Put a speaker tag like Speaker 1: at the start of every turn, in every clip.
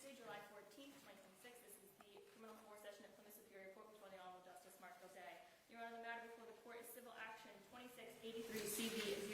Speaker 1: Tuesday, July 14th, 2026. This is the criminal court session at Plymouth Superior Court before the Honorable Justice Mark Day. Your Honor, the matter before the court is civil action 2683 CB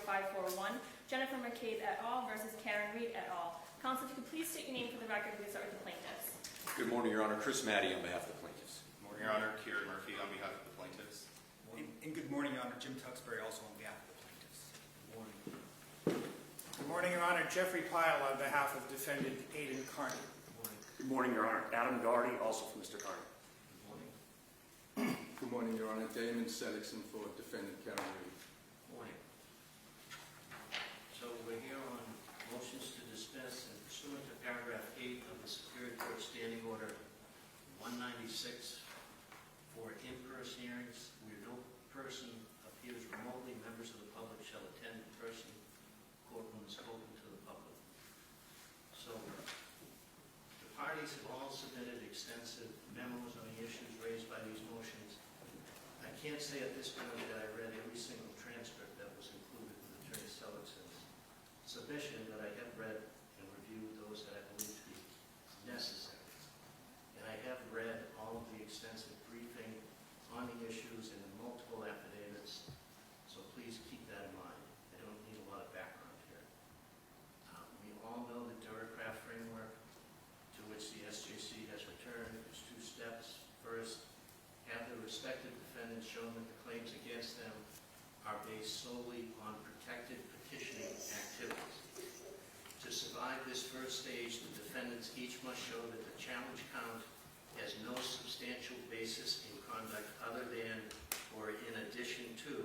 Speaker 1: 00541, Jennifer McCabe et al. Versus Karen Reed et al. Counsel, if you could please state your name for the record and start with the plaintiffs.
Speaker 2: Good morning, Your Honor. Chris Maddie on behalf of the plaintiffs.
Speaker 3: Good morning, Your Honor. Kieran Murphy on behalf of the plaintiffs.
Speaker 4: And good morning, Your Honor. Jim Tuxbury, also on behalf of the plaintiffs.
Speaker 5: Good morning. Good morning, Your Honor. Jeffrey Pyle on behalf of Defendant Aidan Carney.
Speaker 6: Good morning. Good morning, Your Honor. Adam Gardy, also from Mr. Carney.
Speaker 5: Good morning.
Speaker 7: Good morning, Your Honor. Damon Sedixon for Defendant Karen Reed.
Speaker 5: Good morning.
Speaker 8: So we're here on motions to dismiss, and pursuant to paragraph 8 of the Superior Court Standing Order 196 for in-person hearings, where no person appears remotely, members of the public shall attend in person. Courtroom is open to the public. So the parties have all submitted extensive memos on the issues raised by these motions. I can't say at this point that I read every single transcript that was included with Attorney Sellickson's submission, but I have read and reviewed those that I believe to be necessary. And I have read all of the extensive briefing on the issues and the multiple affidavits, so please keep that in mind. I don't need a lot of background here. We all know the Duracraft framework to which the SJC has returned. There's two steps. First, have the respective defendants shown that the claims against them are based solely on protected petitioning activities. To survive this first stage, the defendants each must show that the challenge count has no substantial basis in conduct other than or in addition to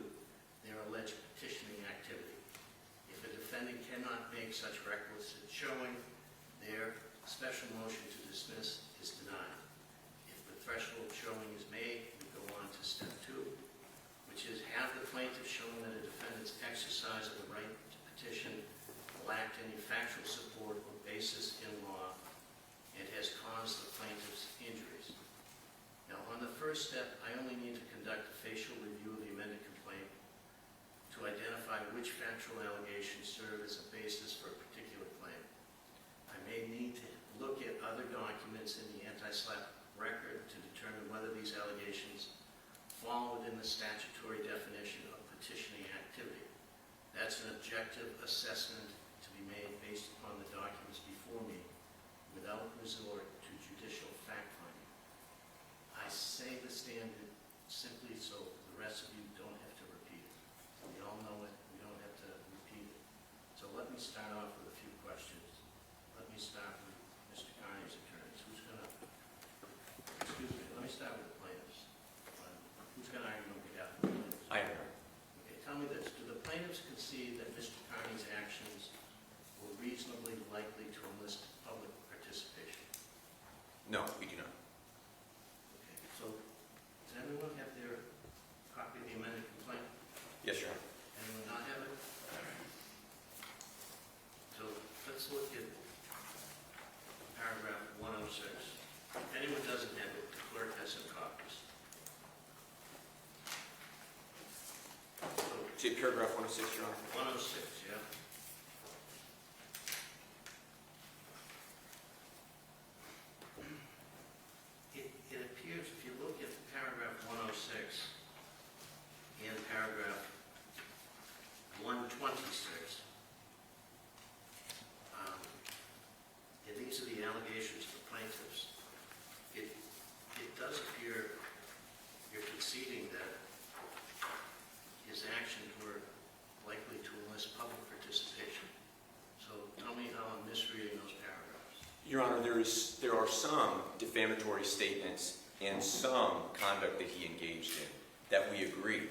Speaker 8: their alleged petitioning activity. If a defendant cannot make such requisite showing, their special motion to dismiss is denied. If the threshold showing is made, we go on to step 2, which is have the plaintiff shown that a defendant's exercise of the right to petition lacked any factual support or basis in law and has caused the plaintiff's injuries. Now, on the first step, I only need to conduct a facial review of the amended complaint to identify which factual allegations serve as a basis for a particular claim. I may need to look at other documents in the anti-SLAPP record to determine whether these allegations fall within the statutory definition of petitioning activity. That's an objective assessment to be made based upon the documents before me without resort to judicial fact-finding. I say the standard simply so the rest of you don't have to repeat it. We all know it. We don't have to repeat it. So let me start off with a few questions. Let me start with Mr. Carney's attorneys. Who's going to, excuse me, let me start with the plaintiffs. Who's going to argue on behalf of the plaintiffs?
Speaker 2: I am.
Speaker 8: Okay, tell me this. Do the plaintiffs concede that Mr. Carney's actions were reasonably likely to enlist public participation?
Speaker 2: No, we do not.
Speaker 8: Okay, so does everyone have their copy of the amended complaint?
Speaker 2: Yes, Your Honor.
Speaker 8: Anyone not have it? So let's look at paragraph 106. If anyone doesn't have it, the clerk has some copies. So,
Speaker 2: See paragraph 106, Your Honor.
Speaker 8: 106, yeah. It appears, if you look at paragraph 106 and paragraph 126, and these are the allegations of the plaintiffs, it does appear you're conceding that his actions were likely to enlist public participation. So tell me how I'm misreading those paragraphs.
Speaker 2: Your Honor, there are some defamatory statements and some conduct that he engaged in that we agree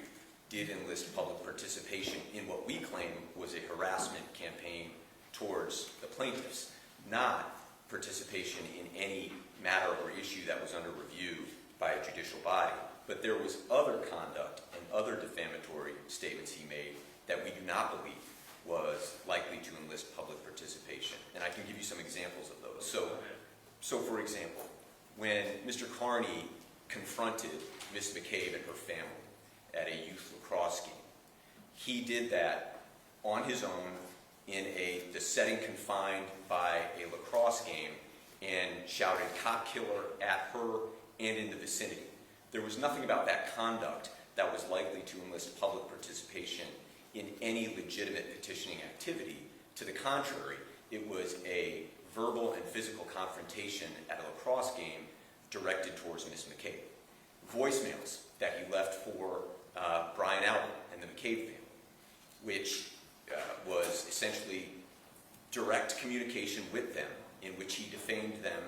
Speaker 2: did enlist public participation in what we claim was a harassment campaign towards the plaintiffs, not participation in any matter or issue that was under review by a judicial body. But there was other conduct and other defamatory statements he made that we do not believe was likely to enlist public participation. And I can give you some examples of those. So for example, when Mr. Carney confronted Ms. McCabe and her family at a youth lacrosse game, he did that on his own in the setting confined by a lacrosse game and shouted "cop killer" at her and in the vicinity. There was nothing about that conduct that was likely to enlist public participation in any legitimate petitioning activity. To the contrary, it was a verbal and physical confrontation at a lacrosse game directed towards Ms. McCabe. Voicemails that he left for Brian Allen and the McCabe family, which was essentially direct communication with them in which he defamed them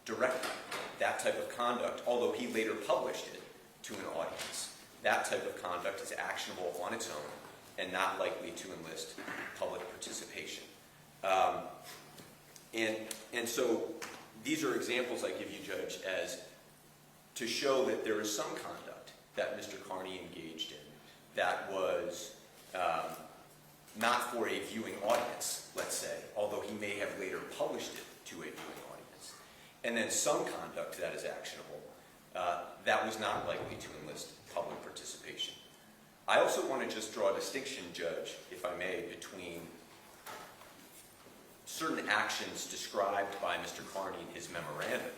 Speaker 2: directly. That type of conduct, although he later published it to an audience, that type of conduct is actionable on its own and not likely to enlist public participation. And so these are examples I give you, Judge, as to show that there is some conduct that Mr. Carney engaged in that was not for a viewing audience, let's say, although he may have later published it to a viewing audience. And then some conduct that is actionable that was not likely to enlist public participation. I also want to just draw a distinction, Judge, if I may, between certain actions described by Mr. Carney in his memorandum,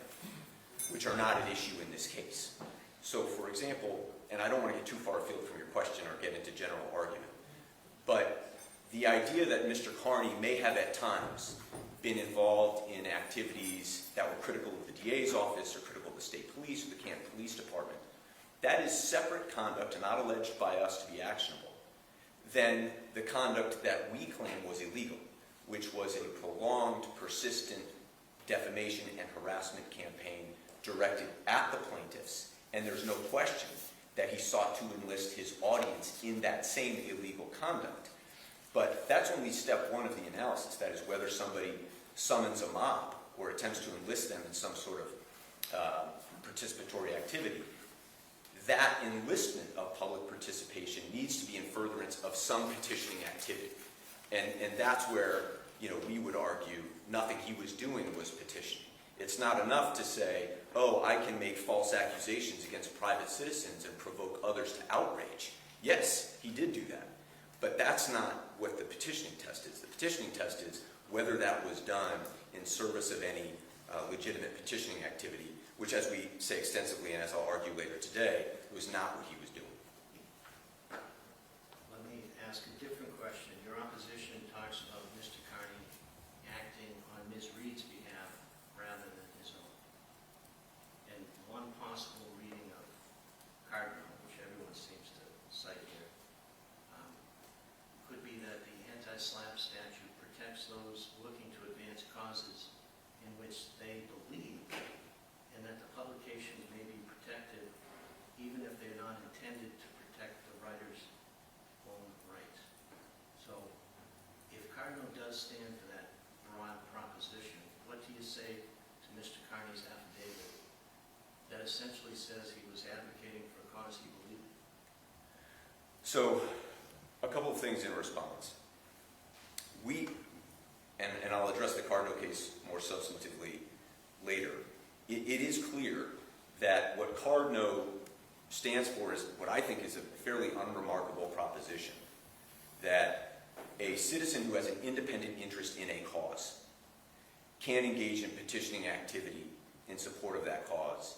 Speaker 2: which are not at issue in this case. So, for example, and I don't want to get too far afield from your question or get into general argument, but the idea that Mr. Carney may have at times been involved in activities that were critical of the DA's office or critical of the state police or the Canton Police Department, that is separate conduct and not alleged by us to be actionable than the conduct that we claim was illegal, which was a prolonged, persistent defamation and harassment campaign directed at the plaintiffs. And there's no question that he sought to enlist his audience in that same illegal conduct. But that's only step one of the analysis, that is whether somebody summons a mob or attempts to enlist them in some sort of participatory activity. That enlistment of public participation needs to be in furtherance of some petitioning activity. And that's where, we would argue nothing he was doing was petitioning. It's not enough to say, oh, I can make false accusations against private citizens and provoke others to outrage. Yes, he did do that. But that's not what the petitioning test is. The petitioning test is whether that was done in service of any legitimate petitioning activity, which, as we say extensively and as I'll argue later today, was not what he was doing.
Speaker 8: Let me ask a different question. Your opposition talks about Mr. Carney acting on Ms. Reed's behalf rather than his own. And one possible reading of Cardinal, which everyone seems to cite here, could be that the anti-SLAPP statute protects those looking to advance causes in which they believe, and that the publications may be protected even if they're not intended to protect the writer's own rights. So, if Cardinal does stand for that broad proposition, what do you say to Mr. Carney's affidavit that essentially says he was advocating for a cause he believed in?
Speaker 2: So, a couple of things in response. And I'll address the Cardinal case more substantively later. It is clear that what Cardinal stands for is what I think is a fairly unremarkable proposition, that a citizen who has an independent interest in a cause can engage in petitioning activity in support of that cause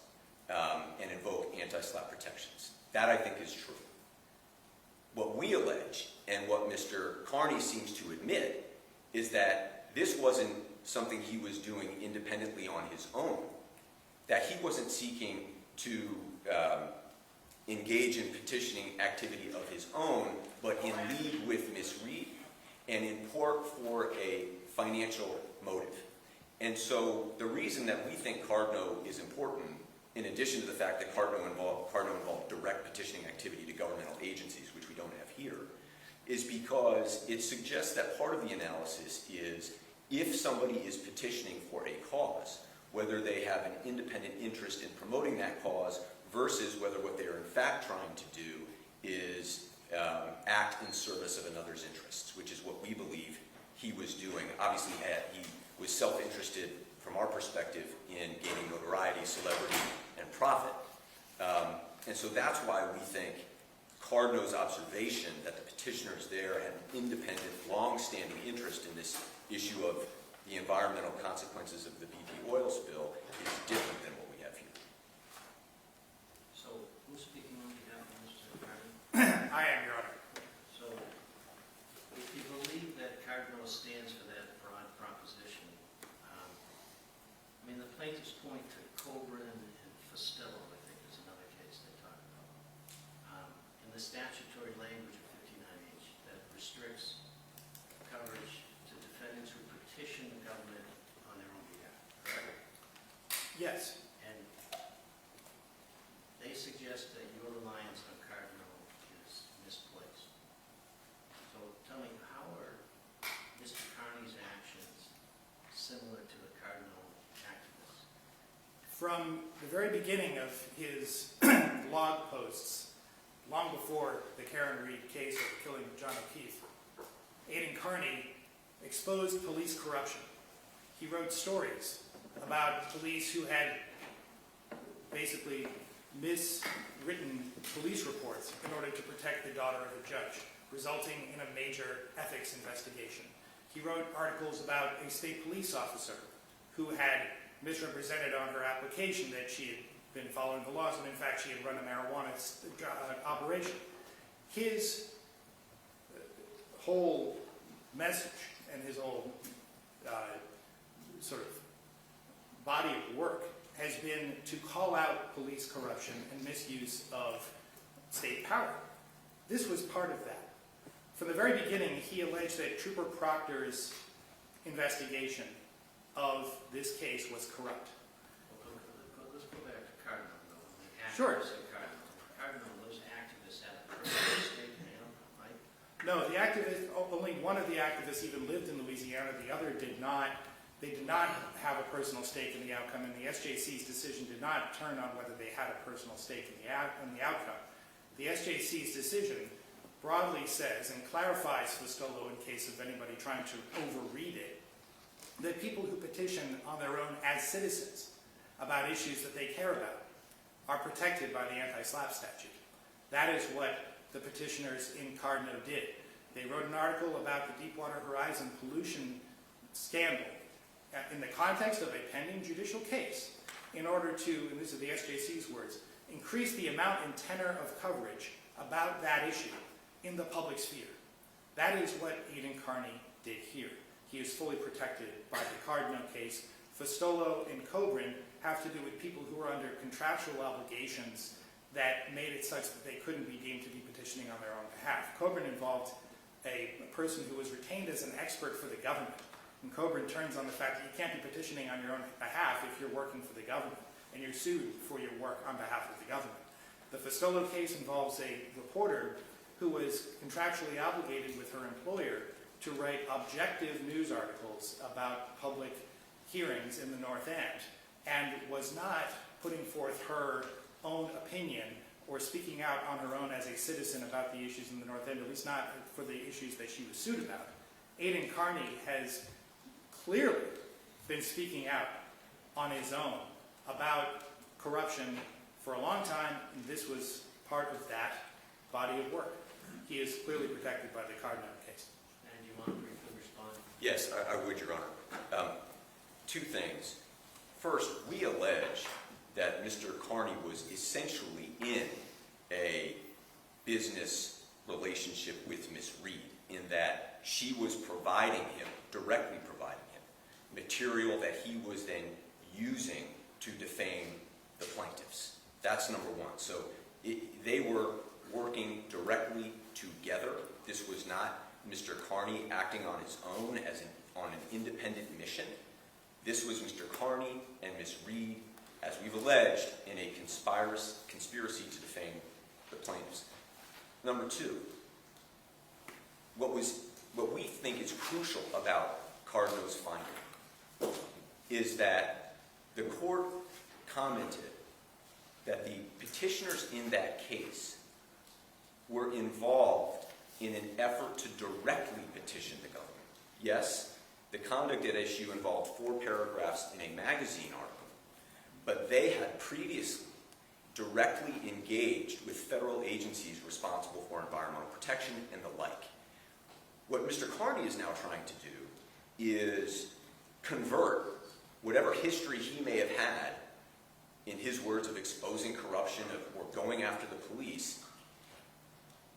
Speaker 2: and invoke anti-SLAPP protections. That, I think, is true. What we allege, and what Mr. Carney seems to admit, is that this wasn't something he was doing independently on his own, that he wasn't seeking to engage in petitioning activity of his own, but in league with Ms. Reed, and in part for a financial motive. And so the reason that we think Cardinal is important, in addition to the fact that Cardinal involved direct petitioning activity to governmental agencies, which we don't have here, is because it suggests that part of the analysis is if somebody is petitioning for a cause, whether they have an independent interest in promoting that cause versus whether what they are in fact trying to do is act in service of another's interests, which is what we believe he was doing. Obviously, he was self-interested from our perspective in gaining notoriety, celebrity, and profit. And so that's why we think Cardinal's observation that the petitioners there had an independent, long-standing interest in this issue of the environmental consequences of the BP oil spill is different than what we have here.
Speaker 8: So, who's speaking on behalf of Mr. Carney?
Speaker 5: I am, Your Honor.
Speaker 8: So, if you believe that Cardinal stands for that broad proposition, the plaintiffs point to Coburn and Fostello, I think is another case they talk about, in the statutory language of 59H that restricts coverage to defendants who petition the government on their own behalf, correct?
Speaker 5: Yes.
Speaker 8: And they suggest that your reliance on Cardinal is misplaced. So tell me, how are Mr. Carney's actions similar to the Cardinal activists?
Speaker 5: From the very beginning of his blog posts, long before the Karen Reed case of the killing of John O'Keefe, Aidan Carney exposed police corruption. He wrote stories about police who had basically miswritten police reports in order to protect the daughter of a judge, resulting in a major ethics investigation. He wrote articles about a state police officer who had misrepresented on her application that she had been following the laws, and in fact she had run a marijuana operation. His whole message and his whole sort of body of work has been to call out police corruption and misuse of state power. This was part of that. From the very beginning, he alleged that Trooper Proctor's investigation of this case was corrupt.
Speaker 8: Let's go back to Cardinal, though. The activists
Speaker 5: Sure.
Speaker 8: at Cardinal. Cardinal, those activists had a personal stake in it, right?
Speaker 5: No, the activist, only one of the activists even lived in Louisiana. The other did not. They did not have a personal stake in the outcome, and the SJC's decision did not turn on whether they had a personal stake in the outcome. The SJC's decision broadly says, and clarifies Fostello in case of anybody trying to overread it, that people who petition on their own as citizens about issues that they care about are protected by the anti-SLAPP statute. That is what the petitioners in Cardinal did. They wrote an article about the Deepwater Horizon pollution scandal in the context of a pending judicial case in order to, and these are the SJC's words, increase the amount and tenor of coverage about that issue in the public sphere. That is what Aidan Carney did here. He is fully protected by the Cardinal case. Fostello and Coburn have to do with people who are under contractual obligations that made it such that they couldn't be deemed to be petitioning on their own behalf. Coburn involved a person who was retained as an expert for the government. And Coburn turns on the fact that you can't be petitioning on your own behalf if you're working for the government, and you're sued for your work on behalf of the government. The Fostello case involves a reporter who was contractually obligated with her employer to write objective news articles about public hearings in the North End, and was not putting forth her own opinion or speaking out on her own as a citizen about the issues in the North End, at least not for the issues that she was sued about. Aidan Carney has clearly been speaking out on his own about corruption for a long time, and this was part of that body of work. He is clearly protected by the Cardinal case.
Speaker 8: And you want to briefly respond?
Speaker 2: Yes, I would, Your Honor. Two things. First, we allege that Mr. Carney was essentially in a business relationship with Ms. Reed, in that she was providing him, directly providing him, material that he was then using to defame the plaintiffs. That's number one. So they were working directly together. This was not Mr. Carney acting on his own on an independent mission. This was Mr. Carney and Ms. Reed, as we've alleged, in a conspiracy to defame the plaintiffs. Number two, what we think is crucial about Cardinal's finding is that the court commented that the petitioners in that case were involved in an effort to directly petition the government. Yes, the conduct at issue involved 4 paragraphs in a magazine article, but they had previously directly engaged with federal agencies responsible for environmental protection and the like. What Mr. Carney is now trying to do is convert whatever history he may have had, in his words, of exposing corruption or going after the police,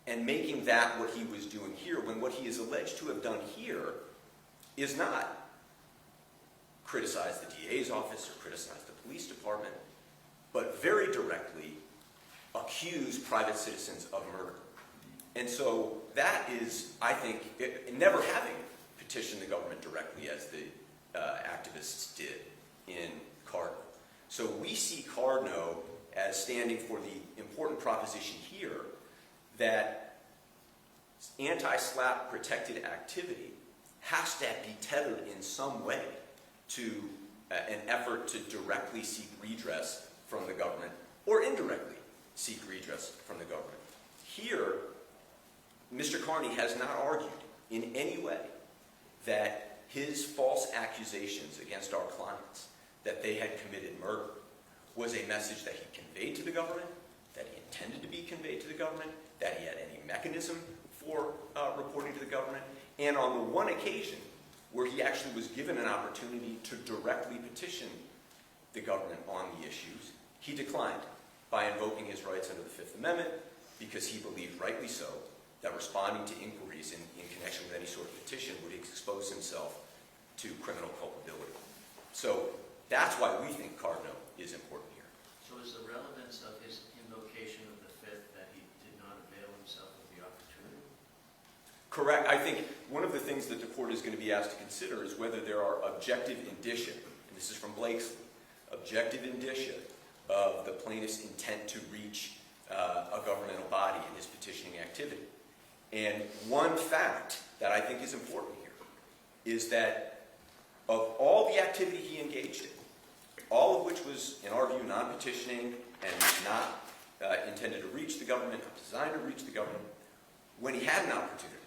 Speaker 2: and making that what he was doing here, when what he is alleged to have done here is not criticize the DA's office or criticize the police department, but very directly accuse private citizens of murder. And so that is, I think, never having petitioned the government directly as the activists did in Cardinal. So we see Cardinal as standing for the important proposition here that anti-SLAPP protected activity has to be tethered in some way to an effort to directly seek redress from the government or indirectly seek redress from the government. Here, Mr. Carney has not argued in any way that his false accusations against our clients that they had committed murder was a message that he conveyed to the government, that he intended to be conveyed to the government, that he had any mechanism for reporting to the government, and on the one occasion where he actually was given an opportunity to directly petition the government on the issues, he declined by invoking his rights under the Fifth Amendment because he believed, rightly so, that responding to inquiries in connection with any sort of petition would expose himself to criminal culpability. So that's why we think Cardinal is important here.
Speaker 8: So is the relevance of his invocation of the Fifth that he did not avail himself of the opportunity?
Speaker 2: Correct. I think one of the things that the court is going to be asked to consider is whether there are objective indicia, and this is from Blakesley, objective indicia of the plaintiff's intent to reach a governmental body in his petitioning activity. And one fact that I think is important here is that of all the activity he engaged in, all of which was, in our view, non-petitioning and not intended to reach the government, not designed to reach the government, when he had an opportunity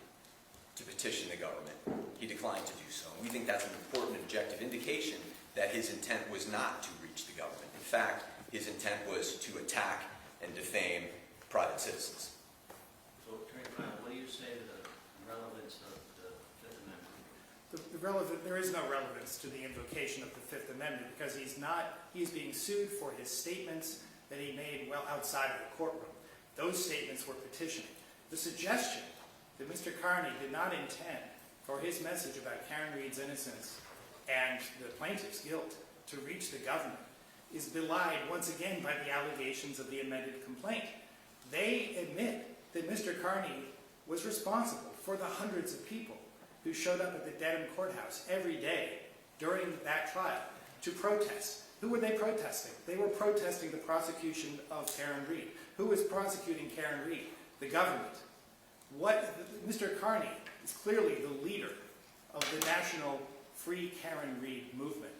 Speaker 2: to petition the government, he declined to do so. And we think that's an important objective indication that his intent was not to reach the government. In fact, his intent was to attack and defame private citizens.
Speaker 8: So, Attorney Cardinal, what do you say to the relevance of the Fifth Amendment?
Speaker 5: There is no relevance to the invocation of the Fifth Amendment because he's being sued for his statements that he made well outside of the courtroom. Those statements were petitioning. The suggestion that Mr. Carney did not intend for his message about Karen Reed's innocence and the plaintiff's guilt to reach the government is belied once again by the allegations of the amended complaint. They admit that Mr. Carney was responsible for the hundreds of people who showed up at the Dedham courthouse every day during that trial to protest. Who were they protesting? They were protesting the prosecution of Karen Reed. Who was prosecuting Karen Reed? The government. Mr. Carney is clearly the leader of the national Free Karen Reed movement.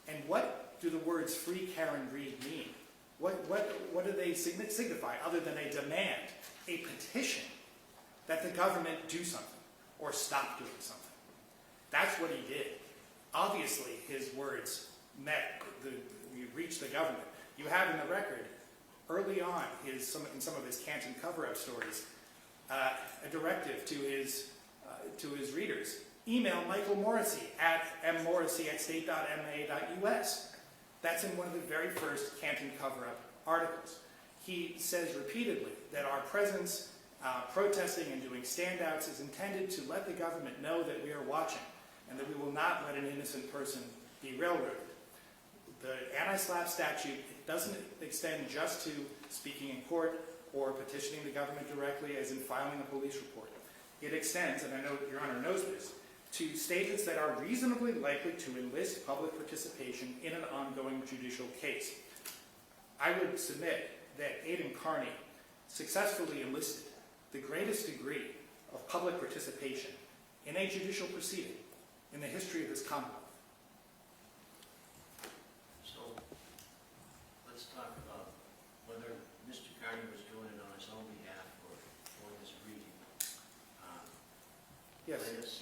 Speaker 5: And what do the words Free Karen Reed mean? What do they signify other than a demand, a petition that the government do something or stop doing something? That's what he did. Obviously, his words reached the government. You have in the record, early on, in some of his Canton cover-up stories, a directive to his readers. Email Michael Morrissey at mmorrissey@state.ma.us. That's in one of the very first Canton cover-up articles. He says repeatedly that our presence protesting and doing standouts is intended to let the government know that we are watching and that we will not let an innocent person be railroaded. The anti-SLAPP statute doesn't extend just to speaking in court or petitioning the government directly as in filing a police report. It extends, and I know Your Honor knows this, to statements that are reasonably likely to enlist public participation in an ongoing judicial case. I would submit that Aidan Carney successfully enlisted the greatest degree of public participation in a judicial proceeding in the history of this Commonwealth.
Speaker 8: So, let's talk about whether Mr. Carney was doing it on his own behalf or for his reading.
Speaker 5: Yes.
Speaker 8: Plaintiffs